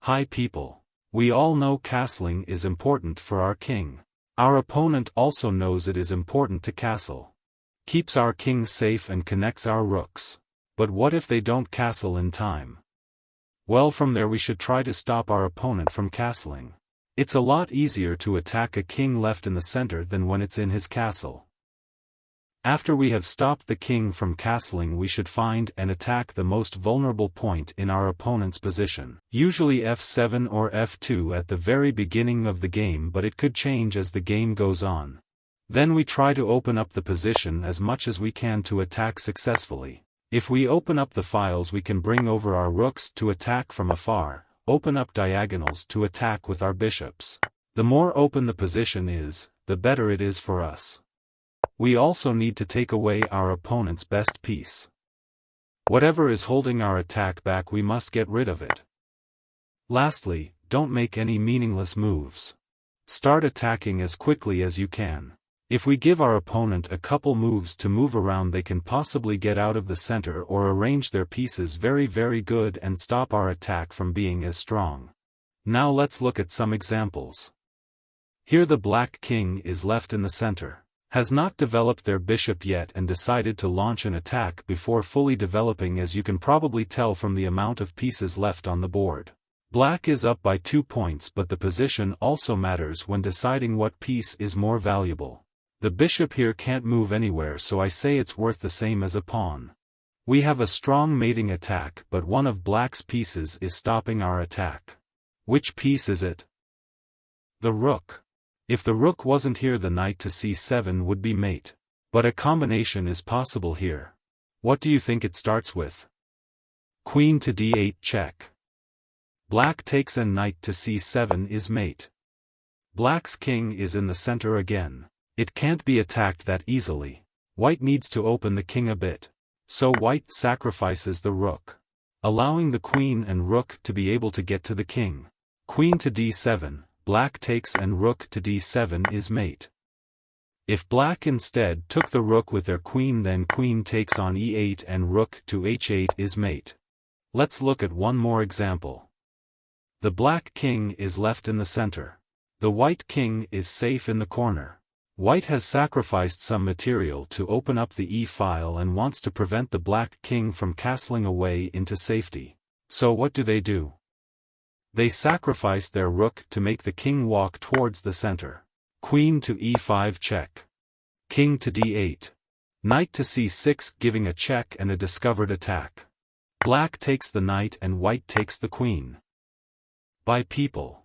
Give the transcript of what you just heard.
Hi people. We all know castling is important for our king. Our opponent also knows it is important to castle. Keeps our king safe and connects our rooks. But what if they don't castle in time? Well, from there we should try to stop our opponent from castling. It's a lot easier to attack a king left in the center than when it's in his castle. After we have stopped the king from castling, we should find and attack the most vulnerable point in our opponent's position. Usually f7 or f2 at the very beginning of the game, but it could change as the game goes on. Then we try to open up the position as much as we can to attack successfully. If we open up the files, we can bring over our rooks to attack from afar, open up diagonals to attack with our bishops. The more open the position is, the better it is for us. We also need to take away our opponent's best piece. Whatever is holding our attack back, we must get rid of it. Lastly, don't make any meaningless moves. Start attacking as quickly as you can. If we give our opponent a couple moves to move around, they can possibly get out of the center or arrange their pieces very good and stop our attack from being as strong. Now let's look at some examples. Here the black king is left in the center. Has not developed their bishop yet and decided to launch an attack before fully developing, as you can probably tell from the amount of pieces left on the board. Black is up by 2 points, but the position also matters when deciding what piece is more valuable. The bishop here can't move anywhere, so I say it's worth the same as a pawn. We have a strong mating attack, but one of black's pieces is stopping our attack. Which piece is it? The rook. If the rook wasn't here, the knight to c7 would be mate. But a combination is possible here. What do you think it starts with? Queen to d8 check. Black takes and knight to c7 is mate. Black's king is in the center again. It can't be attacked that easily. White needs to open the king a bit. So white sacrifices the rook, allowing the queen and rook to be able to get to the king. Queen to d7. Black takes and rook to d7 is mate. If black instead took the rook with their queen, then queen takes on e8 and rook to h8 is mate. Let's look at one more example. The black king is left in the center. The white king is safe in the corner. White has sacrificed some material to open up the e-file and wants to prevent the black king from castling away into safety. So what do? They sacrifice their rook to make the king walk towards the center. Queen to e5 check. King to d8. Knight to c6, giving a check and a discovered attack. Black takes the knight and white takes the queen. Bye people.